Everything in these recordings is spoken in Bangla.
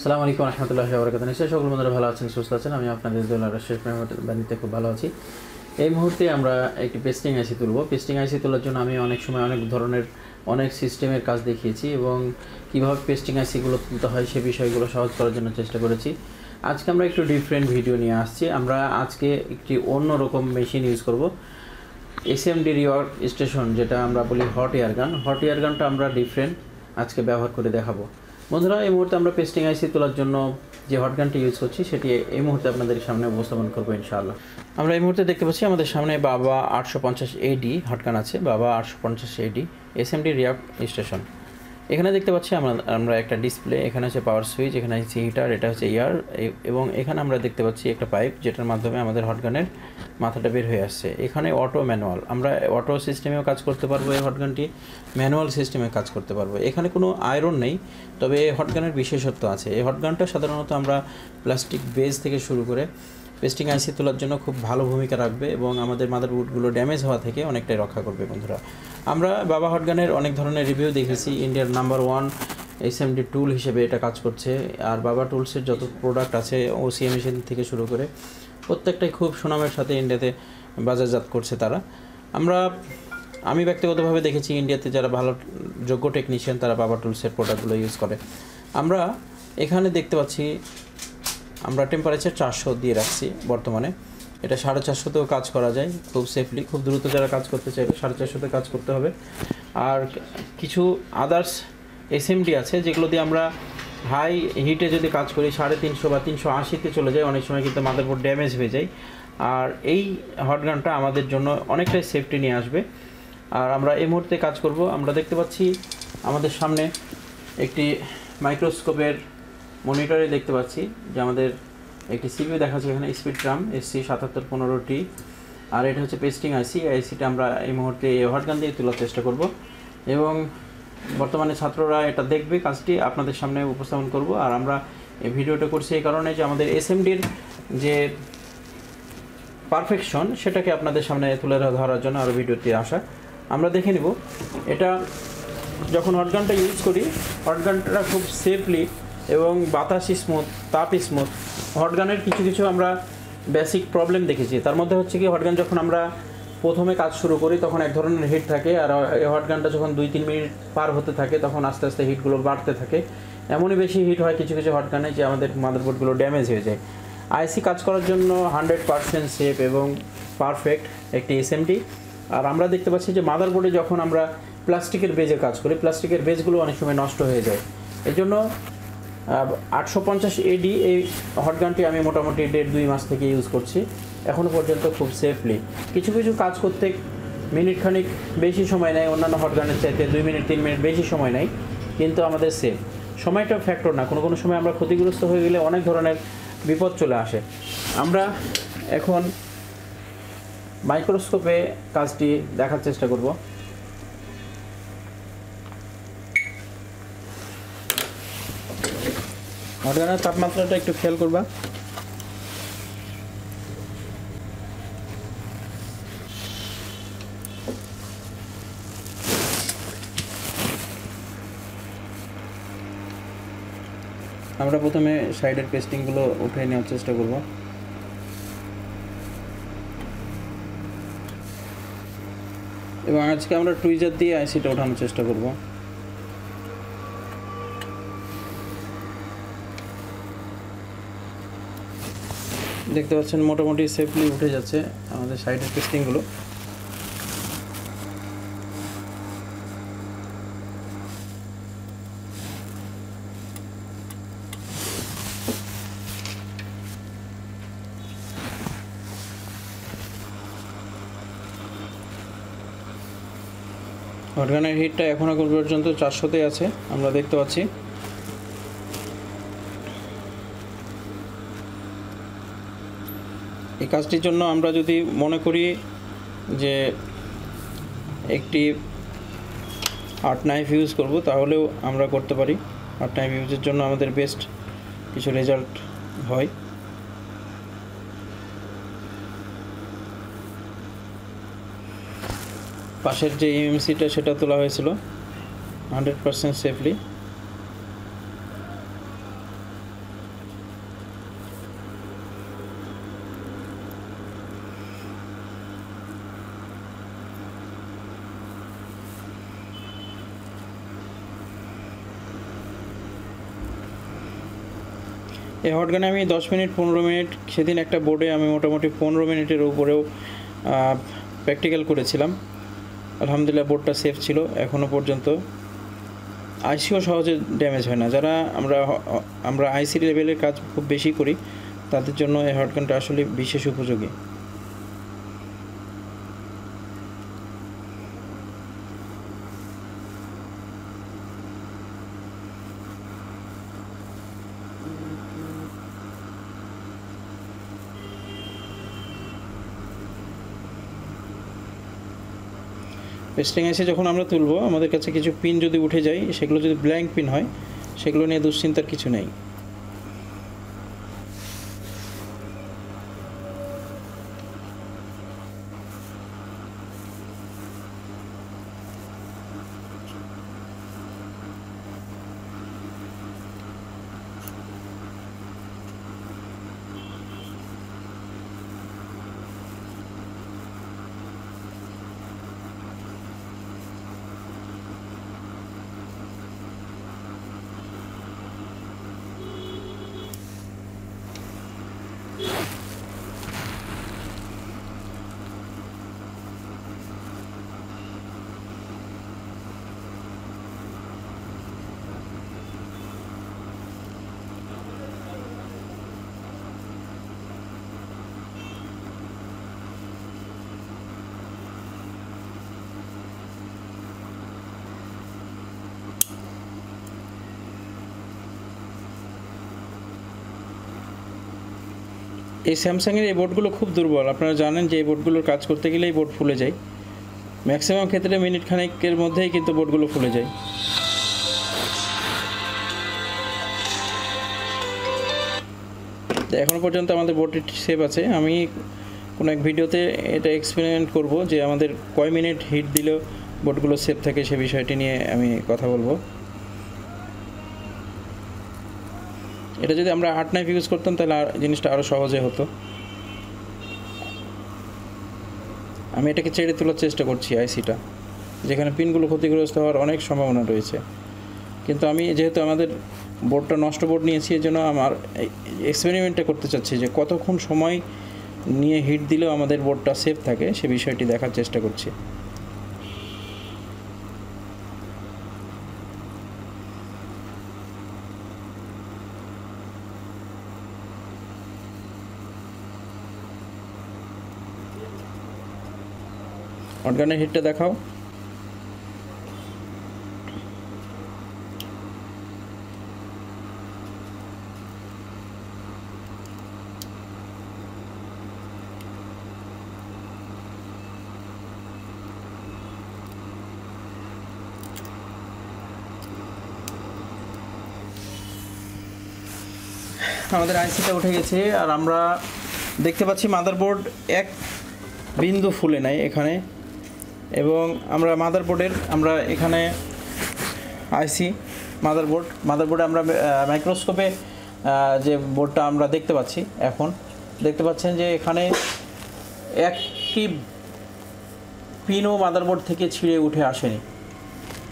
আসসালামু আলাইকুম রহমতুল্লাহি ওয়া বারাকাতুহু। নিশ্চয়ই সকল বন্ধুরা ভালো আছেন, সুস্থ আছেন। আমি আপনাদের শেষ বাড়িতে খুব ভালো আছি। এই মুহূর্তে আমরা একটি পেস্টিং আইসি তুলব। পেস্টিং আইসি তোলার জন্য আমি অনেক সময় অনেক ধরনের অনেক সিস্টেমের কাজ দেখিয়েছি এবং কীভাবে পেস্টিং আইসিগুলো তুলতে হয় সে বিষয়গুলো সহজ করার জন্য চেষ্টা করেছি। আজকে আমরা একটু ডিফারেন্ট ভিডিও নিয়ে আসছি। আমরা আজকে একটি অন্য রকম মেশিন ইউজ করব, SMD রিওয়ার্ক স্টেশন, যেটা আমরা বলি হট এয়ার গান। হট এয়ার গানটা আমরা ডিফারেন্ট আজকে ব্যবহার করে দেখাবো। বন্ধুরা, এই মুহূর্তে আমরা পেস্টিং আইসি তোলার জন্য যে হট গানটি ইউজ করছি সেটি এই মুহূর্তে আপনাদের সামনে উপস্থাপন করবো ইনশাআল্লাহ। আমরা এই মুহূর্তে দেখতে পাচ্ছি আমাদের সামনে বাবা 850 AD হট গান আছে, বাবা 850 AD SMD রিওয়ার্ক স্টেশন। এখানে দেখতে পাচ্ছি আমরা একটা ডিসপ্লে, এখানে হচ্ছে পাওয়ার সুইচ, এখানে হচ্ছে হিটার, এটা হচ্ছে এয়ার, এবং এখানে আমরা দেখতে পাচ্ছি একটা পাইপ যেটার মাধ্যমে আমাদের হটগানের মাথাটা বের হয়ে আসছে। এখানে অটো ম্যানুয়াল, আমরা অটো সিস্টেমেও কাজ করতে পারবো, এই হটগানটি ম্যানুয়াল সিস্টেমে কাজ করতে পারবো। এখানে কোনো আয়রন নেই, তবে এই হটগানের বিশেষত্ব আছে। এই হটগানটা সাধারণত আমরা প্লাস্টিক বেজ থেকে শুরু করে পেস্টিং আইসি তোলার জন্য খুব ভালো ভূমিকা রাখবে এবং আমাদের মাদারবোর্ডগুলো ড্যামেজ হওয়া থেকে অনেকটাই রক্ষা করবে। বন্ধুরা, আমরা বাবা হটগানের অনেক ধরনের রিভিউ দেখেছি। ইন্ডিয়ার নাম্বার 1 SMD টুল হিসেবে এটা কাজ করছে। আর বাবা টুলসের যত প্রোডাক্ট আছে OCM মেশিন থেকে শুরু করে প্রত্যেকটাই খুব সুনামের সাথে ইন্ডিয়াতে বাজারজাত করছে তারা। আমি ব্যক্তিগতভাবে দেখেছি ইন্ডিয়াতে যারা ভালো যোগ্য টেকনিশিয়ান তারা বাবা টুলসের প্রোডাক্টগুলো ইউজ করে। আমরা এখানে দেখতে পাচ্ছি আমরা টেম্পারেচার 400 দিয়ে রাখছি বর্তমানে। এটা 450তেও কাজ করা যায় খুব সেফলি। খুব দ্রুত যারা কাজ করতে চাইবে 450তে কাজ করতে হবে। আর কিছু আদার্স SMD আছে যেগুলো দিয়ে আমরা হাই হিটে যদি কাজ করি 350 বা 380তে চলে যায়, অনেক সময় কিন্তু মাদারবোর্ড ড্যামেজ হয়ে যায়। আর এই হটগানটা আমাদের জন্য অনেকটাই সেফটি নিয়ে আসবে। আর আমরা এই মুহূর্তে কাজ করব। আমরা দেখতে পাচ্ছি আমাদের সামনে একটি মাইক্রোস্কোপের মনিটরে দেখতে পাচ্ছি যে আমাদের একটি CPU দেখাচ্ছে এখানে, স্পিড ট্রাম SC7715T। আর এটা হচ্ছে পেস্টিং আইসি। আইসিটা আমরা এই মুহূর্তে হটগান দিয়ে তোলার চেষ্টা করব এবং বর্তমানে ছাত্ররা এটা দেখবে, কাজটি আপনাদের সামনে উপস্থাপন করব। আর আমরা এই ভিডিওটা করছি এই কারণে যে আমাদের SMDর যে পারফেকশন সেটাকে আপনাদের সামনে তুলে ধরার জন্য আরও ভিডিওতে আসা। আমরা দেখে নিব এটা যখন হটগানটা ইউজ করি, হটগানটা খুব সেফলি এবং বাতাস স্মুথ, তাপ স্মুথ। হটগানের কিছু আমরা বেসিক প্রবলেম দেখেছি। তার মধ্যে হচ্ছে কি, হটগান যখন আমরা প্রথমে কাজ শুরু করি তখন এক ধরনের হিট থাকে, আর এই হটগানটা যখন 2-3 মিনিট পার হতে থাকে তখন আস্তে আস্তে হিটগুলো বাড়তে থাকে। এমনই বেশি হিট হয় কিছু হটগানে যে আমাদের মাদারবোর্ডগুলো ড্যামেজ হয়ে যায়। আইসি কাজ করার জন্য 100% সেফ এবং পারফেক্ট একটি SMD। আর আমরা দেখতে পাচ্ছি যে মাদারবোর্ডে যখন আমরা প্লাস্টিকের বেজে কাজ করি, প্লাস্টিকের বেজগুলো অনেক সময় নষ্ট হয়ে যায়। এই জন্য 850 AD এই হটগানটি আমি মোটামুটি 1.5-2 মাস থেকে ইউজ করছি এখনও পর্যন্ত খুব সেফলি। কিছু কাজ করতে মিনিট খানিক বেশি সময় নেয়, অন্যান্য হটগানের চাইতে 2 মিনিট 3 মিনিট বেশি সময় নেয়, কিন্তু আমাদের সেফ। সময়টা ফ্যাক্টর না, কোনো সময় আমরা ক্ষতিগ্রস্ত হয়ে গেলে অনেক ধরনের বিপদ চলে আসে। আমরা এখন মাইক্রোস্কোপে কাজটি দেখার চেষ্টা করব। হটগানের তাপমাত্রাটা একটু খেয়াল করবা। আমরা প্রথমে সাইডের পেস্টিংগুলো উঠে নেওয়ার চেষ্টা করব। এবং আজকে আমরা টুইজার দিয়ে আইসিটা ওঠানোর চেষ্টা করব। দেখতে পাচ্ছেন মোটামুটি সেফলি উঠে যাচ্ছে আমাদের সাইডের পেস্টিংগুলো। হটগানের হিটটা এখনও পর্যন্ত 400তে আছে, আমরা দেখতে পাচ্ছি। এই কাজটির জন্য আমরা যদি মনে করি যে একটি আর্ট নাইফ ইউজ করব তাহলেও আমরা করতে পারি। আর্ট নাইফ ইউজের জন্য আমাদের বেস্ট কিছু রেজাল্ট হয়। পাশের যে এমসিটা সেটা তোলা হয়েছিল 100% সেফলি। এই হটগানে আমি 10 মিনিট 15 মিনিট সেদিন একটা বোর্ডে আমি মোটামুটি 15 মিনিটের উপরেও প্র্যাকটিক্যাল করেছিলাম। আলহামদুলিল্লাহ বোর্ডটা সেফ ছিল এখনও পর্যন্ত। আইসিও সহজে ড্যামেজ হয় না। যারা আমরা আইসি লেভেলের কাজ খুব বেশি করি তাদের জন্য এই হটগানটা আসলে বিশেষ উপযোগী। পেস্টিং আইসি যখন আমরা তুলবো আমাদের কাছে কিছু পিন যদি উঠে যায়, সেগুলো যদি ব্ল্যাঙ্ক পিন হয় সেগুলো নিয়ে দুশ্চিন্তার কিছু নেই। এই স্যামসাংয়ের এই বোর্ডগুলো খুব দুর্বল। আপনারা জানেন যে এই বোর্ডগুলোর কাজ করতে গেলে এই বোর্ড ফুলে যায়। ম্যাক্সিমাম ক্ষেত্রে মিনিট খানেকের মধ্যেই কিন্তু বোর্ডগুলো ফুলে যায়। এখনও পর্যন্ত আমাদের বোর্ডটি সেভ আছে। আমি কোনো এক ভিডিওতে এটা এক্সপেরিমেন্ট করব যে আমাদের কয় মিনিট হিট দিলেও বোর্ডগুলো সেভ থাকে, সে বিষয়টি নিয়ে আমি কথা বলবো। এটা যদি আমরা 8 নাইফ ইউজ করতাম তাহলে জিনিসটা আরও সহজে হতো। আমি এটাকে ছেড়ে তোলার চেষ্টা করছি আইসিটা, যেখানে পিনগুলো ক্ষতিগ্রস্ত হওয়ার অনেক সম্ভাবনা রয়েছে। কিন্তু আমি যেহেতু আমাদের বোর্ডটা নষ্ট বোর্ড নিয়েছি, এই জন্য আমার এক্সপেরিমেন্টটা করতে চাচ্ছি যে কতক্ষণ সময় নিয়ে হিট দিলেও আমাদের বোর্ডটা সেফ থাকে, সে বিষয়টি দেখার চেষ্টা করছি। হটগানের হিটটা দেখাও। আমাদের আইসিটা উঠে গেছে আর আমরা দেখতে পাচ্ছি মাদারবোর্ড এক বিন্দু ফুলে নাই এখানে। এবং আমরা আমরা এখানে আইসি মাদারবোর্ডে আমরা মাইক্রোস্কোপে যে বোর্ডটা আমরা দেখতে পাচ্ছি, এখন দেখতে পাচ্ছেন যে এখানে একটি পিনও মাদারবোর্ড থেকে ছিঁড়ে উঠে আসেনি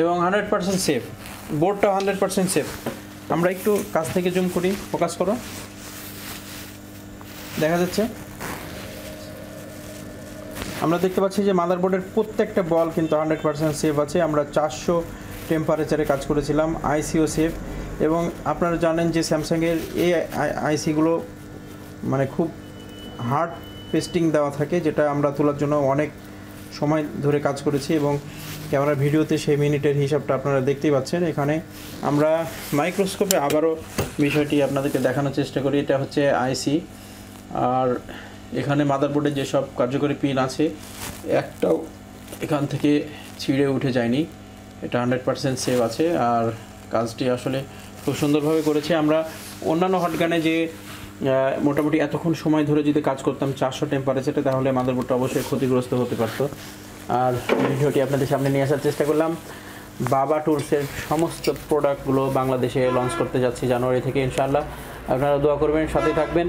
এবং 100% সেফ। বোর্ডটা 100% সেফ। আমরা একটু কাছ থেকে জুম করি, ফোকাস করো, দেখা যাচ্ছে। আমরা দেখতে পাচ্ছি যে মাদারবোর্ডের প্রত্যেকটা বল কিন্তু 100% সেফ আছে। আমরা 400 টেম্পারেচারে কাজ করেছিলাম, আইসিও সেফ। এবং আপনারা জানেন যে স্যামসাংয়ের এই আইসিগুলো মানে খুব হার্ড পেস্টিং দেওয়া থাকে, যেটা আমরা তোলার জন্য অনেক সময় ধরে কাজ করেছি এবং ক্যামেরার ভিডিওতে সেই মিনিটের হিসাবটা আপনারা দেখতেই পাচ্ছেন। এখানে আমরা মাইক্রোস্কোপে আবারও বিষয়টি আপনাদেরকে দেখানোর চেষ্টা করি। এটা হচ্ছে আইসি, আর এখানে মাদারবোর্ডে যেসব কার্যকরী পিন আছে একটাও এখান থেকে ছিঁড়ে উঠে যায়নি। এটা 100% সেভ আছে আর কাজটি আসলে খুব সুন্দরভাবে করেছে। আমরা অন্যান্য হটগানে যে মোটামুটি এতক্ষণ সময় ধরে যদি কাজ করতাম 400 টেম্পারেচারে, তাহলে মাদারবোর্ডটা অবশ্যই ক্ষতিগ্রস্ত হতে পারতো। আর ভিডিওটি আপনাদের সামনে নিয়ে আসার চেষ্টা করলাম। বাবা টুলসের সমস্ত প্রোডাক্টগুলো বাংলাদেশে লঞ্চ করতে যাচ্ছি জানুয়ারি থেকে, ইনশাআল্লাহ। আপনারা দোয়া করবেন, সাথে থাকবেন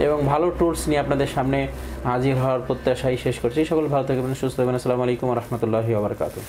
এবং ভালো টুলস নিয়ে আপনাদের সামনে হাজির হওয়ার প্রত্যাশাই শেষ করছি। সকল ভালো থাকবেন, সুস্থ থাকবেন। আসসালামু আলাইকুম ওয়া রাহমাতুল্লাহি ওয়া বারাকাতুহু।